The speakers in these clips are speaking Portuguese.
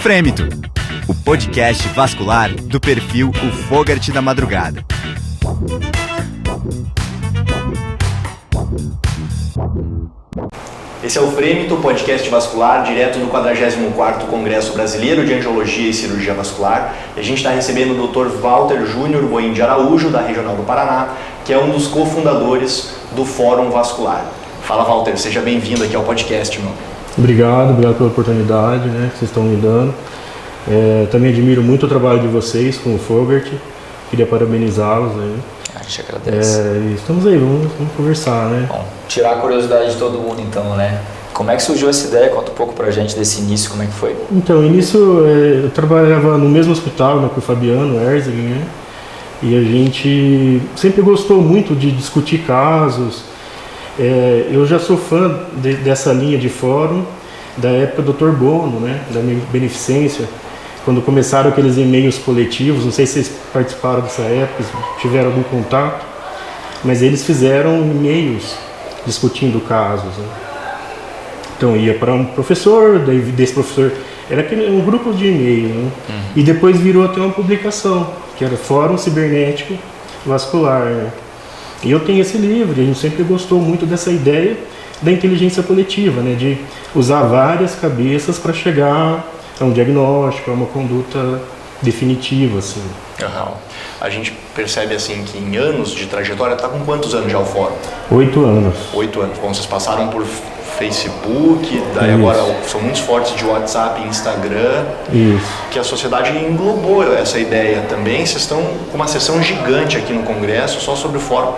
Frêmito, o podcast vascular do perfil O Fogart da Madrugada. Esse é o Frêmito, podcast vascular, direto do 44º Congresso Brasileiro de Angiologia e Cirurgia Vascular. E a gente está recebendo o Dr. Walter Júnior Boim de Araújo, da Regional do Paraná, que é um dos cofundadores do Fórum Vascular. Fala, Walter, seja bem-vindo aqui ao podcast, meu. Obrigado pela oportunidade, que vocês estão me dando. Também admiro muito o trabalho de vocês com o Fogart. Queria parabenizá-los aí. A gente agradece. Estamos aí, vamos conversar, Bom, tirar a curiosidade de todo mundo então, Como é que surgiu essa ideia? Conta um pouco pra gente desse início, como é que foi? Então, no início eu trabalhava no mesmo hospital, com o Fabiano Herzig, E a gente sempre gostou muito de discutir casos. Eu já sou fã dessa linha de fórum da época do Dr. Bono, da Beneficência, quando começaram aqueles e-mails coletivos. Não sei se vocês participaram dessa época, tiveram algum contato, mas eles fizeram e-mails discutindo casos. Então ia para um professor, daí desse professor era um grupo de e-mail, E depois virou até uma publicação, que era Fórum Cibernético Vascular. E eu tenho esse livro, e a gente sempre gostou muito dessa ideia da inteligência coletiva, de usar várias cabeças para chegar a um diagnóstico, a uma conduta definitiva, assim. A gente percebe, que em anos de trajetória, está com quantos anos já o Fórum? 8 anos. 8 anos. Bom, vocês passaram por Facebook, daí agora são muito fortes de WhatsApp e Instagram. Isso. Que a sociedade englobou essa ideia também. Vocês estão com uma sessão gigante aqui no Congresso, só sobre o Fórum.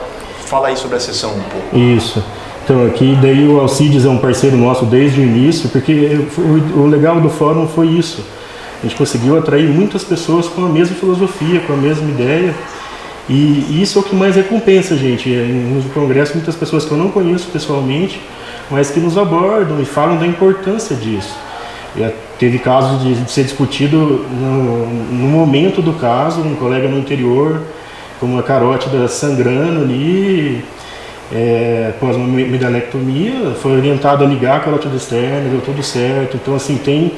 Fala aí sobre a sessão um pouco. Isso. Então aqui daí o Alcides é um parceiro nosso desde o início, porque o legal do Fórum foi isso. A gente conseguiu atrair muitas pessoas com a mesma filosofia, com a mesma ideia. E isso é o que mais recompensa a gente. No Congresso, muitas pessoas que eu não conheço pessoalmente, mas que nos abordam e falam da importância disso. Teve casos de ser discutido no momento do caso, um colega no interior com uma carótida sangrando ali, após uma megalectomia, foi orientado a ligar a carótida externa, deu tudo certo. Então, tem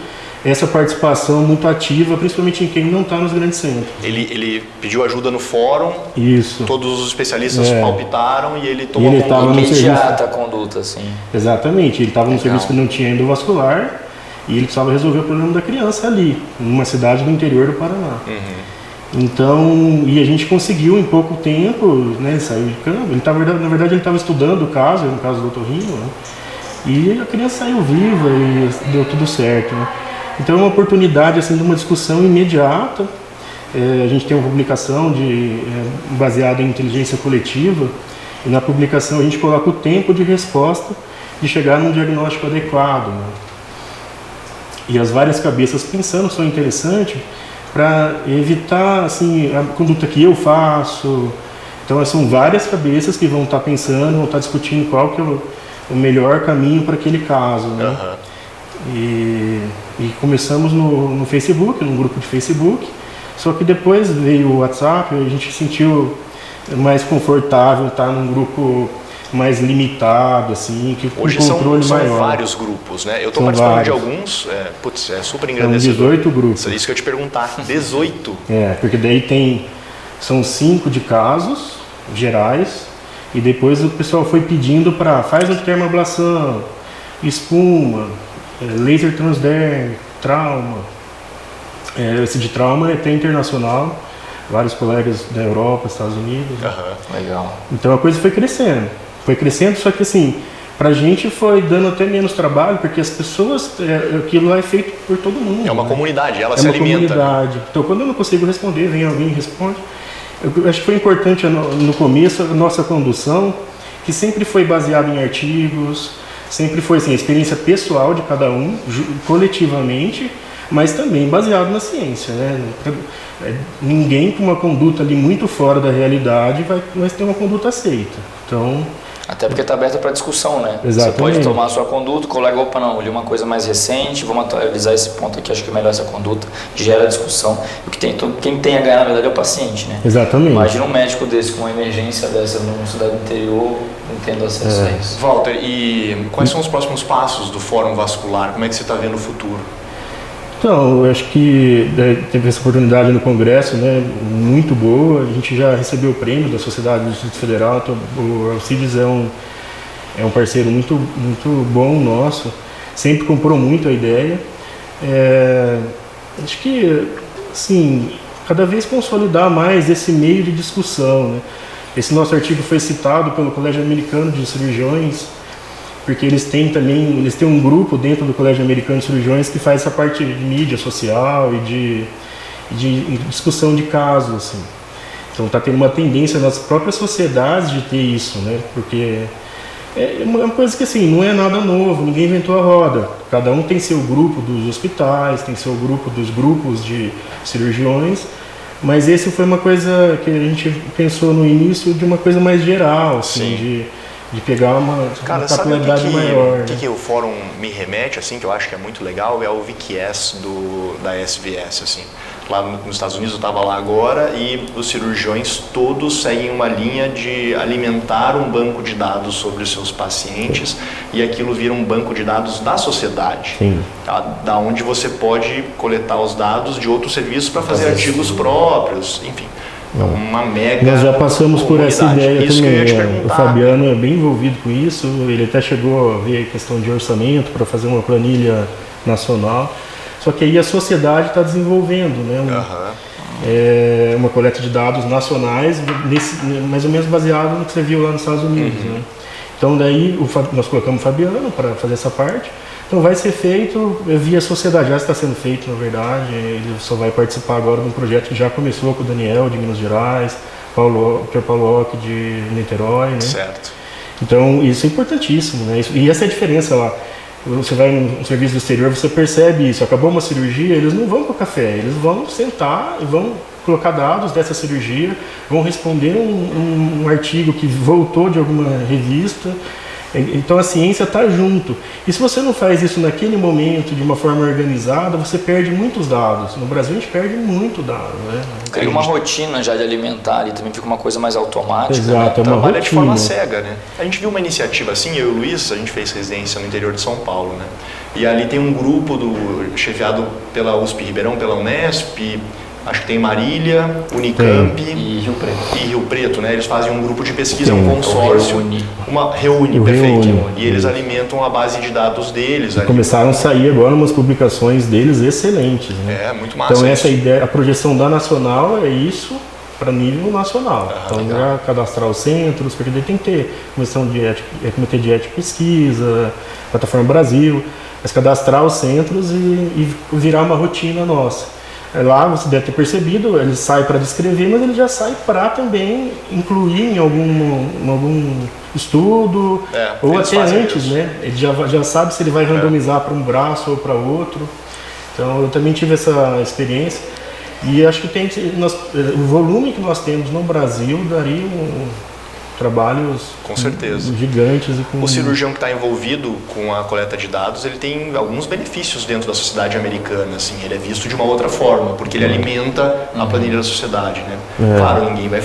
essa participação muito ativa, principalmente em quem não está nos grandes centros. Ele pediu ajuda no fórum, isso. Todos os especialistas palpitaram e ele tomou a conduta. Imediata a conduta, sim. Exatamente, ele estava no serviço que não tinha endovascular e ele precisava resolver o problema da criança ali, numa cidade do interior do Paraná. Então, e a gente conseguiu em pouco tempo, saiu de campo. Na verdade, ele estava estudando o caso, no caso do otorrino, e a criança saiu viva e deu tudo certo. Então é uma oportunidade de uma discussão imediata. A gente tem uma publicação baseada em inteligência coletiva, e na publicação a gente coloca o tempo de resposta de chegar num diagnóstico adequado. E as várias cabeças pensando são interessantes para evitar a conduta que eu faço. Então são várias cabeças que vão estar pensando, vão estar discutindo qual que é o melhor caminho para aquele caso. E começamos no Facebook, num grupo de Facebook, só que depois veio o WhatsApp, a gente se sentiu mais confortável estar num grupo mais limitado, que com hoje controle são maior. Vários grupos, Eu estou participando vários. De alguns, é super engrandecedor. São 18 grupos. É isso que eu ia te perguntar, 18? Porque daí são 5 de casos gerais, e depois o pessoal foi pedindo faz uma termoablação, espuma, laser transderm, trauma. Esse de trauma é até internacional, vários colegas da Europa, Estados Unidos. Legal. Então a coisa foi crescendo, só que pra gente foi dando até menos trabalho, porque as pessoas, aquilo lá é feito por todo mundo. É uma comunidade, ela se alimenta. Comunidade. Então quando eu não consigo responder, vem alguém e responde. Eu acho que foi importante no começo a nossa condução, que sempre foi baseada em artigos, sempre foi a experiência pessoal de cada um, coletivamente, mas também baseado na ciência. Ninguém com uma conduta ali muito fora da realidade vai ter uma conduta aceita. Então, até porque está aberta para discussão, Exatamente. Você pode tomar a sua conduta, o colega, eu li uma coisa mais recente, vamos atualizar esse ponto aqui, acho que é melhor essa conduta, gera discussão. Quem tem a ganhar, na verdade, é o paciente, Exatamente. Imagina um médico desse com uma emergência dessa numa cidade do interior, não tendo acesso a isso. Walter, e quais são os próximos passos do Fórum Vascular? Como é que você está vendo o futuro? Então, eu acho que teve essa oportunidade no Congresso, né, muito boa. A gente já recebeu o prêmio da Sociedade do Distrito Federal. Então, o Alcides é um parceiro muito, muito bom nosso, sempre comprou muito a ideia. Acho que, assim, cada vez consolidar mais esse meio de discussão, né? Esse nosso artigo foi citado pelo Colégio Americano de Cirurgiões, porque eles têm um grupo dentro do Colégio Americano de Cirurgiões que faz essa parte de mídia social e de discussão de casos, assim. Então está tendo uma tendência nas próprias sociedades de ter isso, né? Porque é uma coisa que, assim, não é nada novo, ninguém inventou a roda. Cada um tem seu grupo dos hospitais, tem seu grupo dos grupos de cirurgiões, mas esse foi uma coisa que a gente pensou no início de uma coisa mais geral, assim, de pegar uma capilaridade maior. O que o fórum me remete, assim, que eu acho que é muito legal, é o VQS da SVS, assim. Lá nos Estados Unidos, eu estava lá agora, e os cirurgiões todos seguem uma linha de alimentar um banco de dados sobre os seus pacientes, e aquilo vira um banco de dados da sociedade. Sim. Da onde você pode coletar os dados de outros serviços para fazer artigos próprios, enfim. É uma mega. Nós já passamos por essa ideia isso também. Que eu ia te perguntar. O Fabiano é bem envolvido com isso, ele até chegou a ver a questão de orçamento para fazer uma planilha nacional. Só que aí a sociedade está desenvolvendo, né, uma coleta de dados nacionais, mais ou menos baseado no que você viu lá nos Estados Unidos. Né? Então daí nós colocamos o Fabiano para fazer essa parte. Então vai ser feito via sociedade, já está sendo feito, na verdade. Ele só vai participar agora de um projeto que já começou com o Daniel de Minas Gerais, o Dr. Paulo Ock de Niterói, né? Certo. Então isso é importantíssimo, né? E essa é a diferença lá. Você vai num serviço do exterior, você percebe isso. Acabou uma cirurgia, eles não vão para o café, eles vão sentar e vão colocar dados dessa cirurgia, vão responder um artigo que voltou de alguma revista. Então a ciência está junto. E se você não faz isso naquele momento, de uma forma organizada, você perde muitos dados. No Brasil a gente perde muito dado, né? Cria uma rotina já de alimentar e também fica uma coisa mais automática. Exato, né? é uma Trabalha de forma rotina. cega, né? A gente viu uma iniciativa assim, eu e o Luiz, a gente fez residência no interior de São Paulo, né? E ali tem um grupo chefiado pela USP Ribeirão, pela Unesp, acho que tem Marília, Unicamp E Rio Preto. e Rio Preto, né? Eles fazem um grupo de pesquisa, um consórcio. Reúne, O perfeito. Reúne. E eles alimentam a base de dados deles. Ali. Começaram a sair agora umas publicações deles excelentes, né? Muito massa. Então essa isso. ideia, a projeção da Nacional é isso para nível nacional. Então já cadastrar os centros, porque daí tem que ter comitê de ética e pesquisa, plataforma Brasil, mas cadastrar os centros e virar uma rotina nossa. Lá você deve ter percebido, ele sai para descrever, mas ele já sai para também incluir em algum estudo, ou até antes, isso. né? Ele já sabe se ele vai randomizar para um braço ou para outro. Então eu também tive essa experiência e acho que o volume que nós temos no Brasil daria trabalhos com certeza gigantes. O cirurgião que está envolvido com a coleta de dados, ele tem alguns benefícios dentro da sociedade americana, assim, ele é visto de uma outra forma, porque ele alimenta a planilha da sociedade, né? Claro, ninguém vai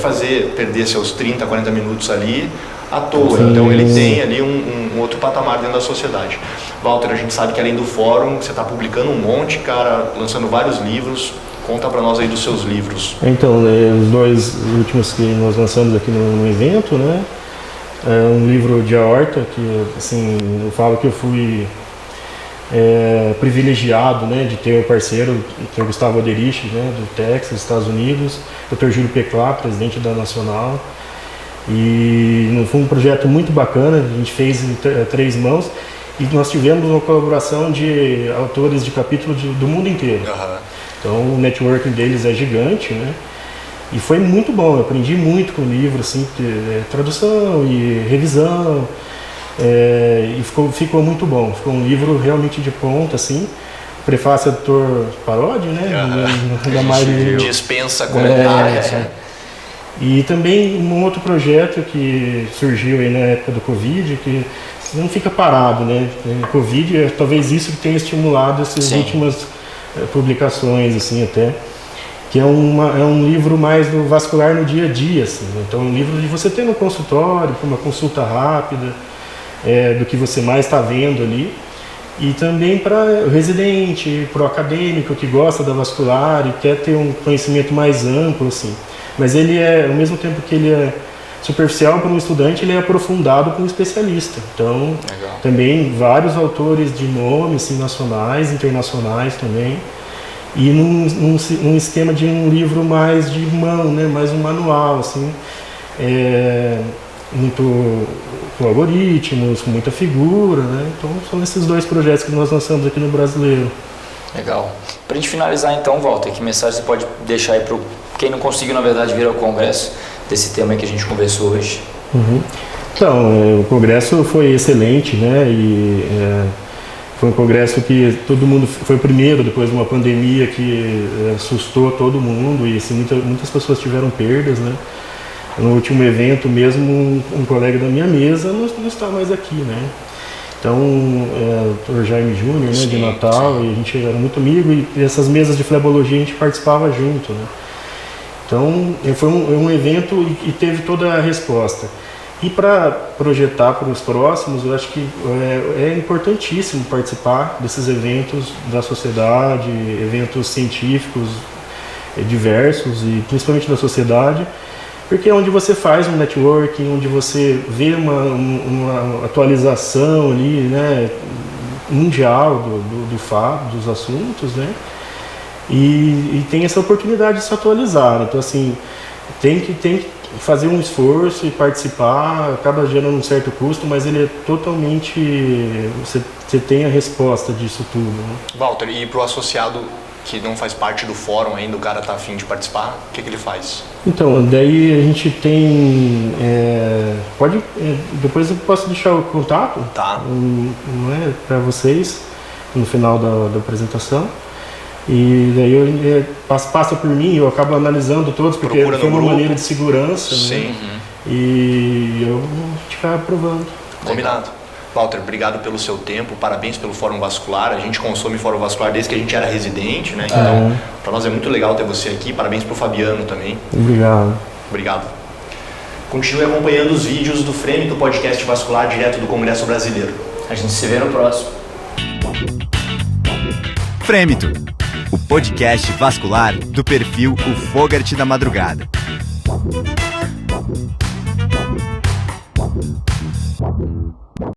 perder seus 30, 40 minutos ali à toa, então ele tem ali um outro patamar dentro da sociedade. Walter, a gente sabe que além do fórum, você está publicando um monte, cara, lançando vários livros. Conta para nós aí dos seus livros. Então, os dois últimos que nós lançamos aqui no evento, né? É um livro de aorta, que assim, eu falo que eu fui privilegiado, né, de ter um parceiro, o Dr. Gustavo Oderich, né, do Texas, Estados Unidos, Dr. Júlio Peclá, presidente da Nacional. E foi um projeto muito bacana, a gente fez em 3 mãos, e nós tivemos uma colaboração de autores de capítulos do mundo inteiro. Então o networking deles é gigante, né? E foi muito bom, eu aprendi muito com o livro, assim, tradução e revisão, e ficou muito bom. Ficou um livro realmente de ponta, assim. O prefácio é do Dr. Parodi, né? Dispensa comentários. E também um outro projeto que surgiu aí na época do Covid, que não fica parado, né? Covid, talvez isso que tenha estimulado essas últimas publicações, assim, até, que é um livro mais do vascular no dia a dia, assim, né? Então é um livro de você ter no consultório, para uma consulta rápida, do que você mais está vendo ali, e também para o residente, para o acadêmico que gosta da vascular e quer ter um conhecimento mais amplo, assim. Mas ele é, ao mesmo tempo que ele é superficial para um estudante, ele é aprofundado para um especialista. Então, Legal. também vários autores de nome, assim, nacionais, internacionais também. E num esquema de um livro mais de mão, né, mais um manual, assim, muito com algoritmos, com muita figura, né? Então são esses dois projetos que nós lançamos aqui no Brasileiro. Legal. Para a gente finalizar então, Walter, que mensagem você pode deixar aí para quem não conseguiu, na verdade, vir ao congresso desse tema que a gente conversou hoje? Então, o congresso foi excelente, né? Foi um congresso que todo mundo foi o primeiro depois de uma pandemia que assustou todo mundo e assim, muitas pessoas tiveram perdas, né? No último evento mesmo, um colega da minha mesa não está mais aqui, né? Então, o Dr. Jaime Júnior, né, de Natal, e a gente era muito amigo e essas mesas de flebologia a gente participava junto, né? Então, foi um evento e teve toda a resposta. E para projetar para os próximos, eu acho que é importantíssimo participar desses eventos da sociedade, eventos científicos diversos e principalmente da sociedade, porque é onde você faz um networking, onde você vê uma atualização ali, né, mundial do fato, dos assuntos, né, e tem essa oportunidade de se atualizar. Então, assim, tem que fazer um esforço e participar, acaba gerando um certo custo, mas ele é totalmente... Você tem a resposta disso tudo, né? Walter, e para o associado que não faz parte do fórum ainda, o cara está afim de participar, o que ele faz? Então, daí a gente tem... depois eu posso deixar o contato, tá, para vocês no final da apresentação. E daí passa por mim, eu acabo analisando todos, porque foi uma maneira de segurança. Sim. Né? E eu vou ficar aprovando. Combinado. Walter, obrigado pelo seu tempo, parabéns pelo Fórum Vascular. A gente consome Fórum Vascular desde que a gente era residente, né? Então, para nós é muito legal ter você aqui. Parabéns pro Fabiano também. Obrigado. Continue acompanhando os vídeos do Frame do podcast vascular direto do Congresso Brasileiro. A gente se vê no próximo. Frêmito, o podcast vascular do perfil O Fogart da Madrugada.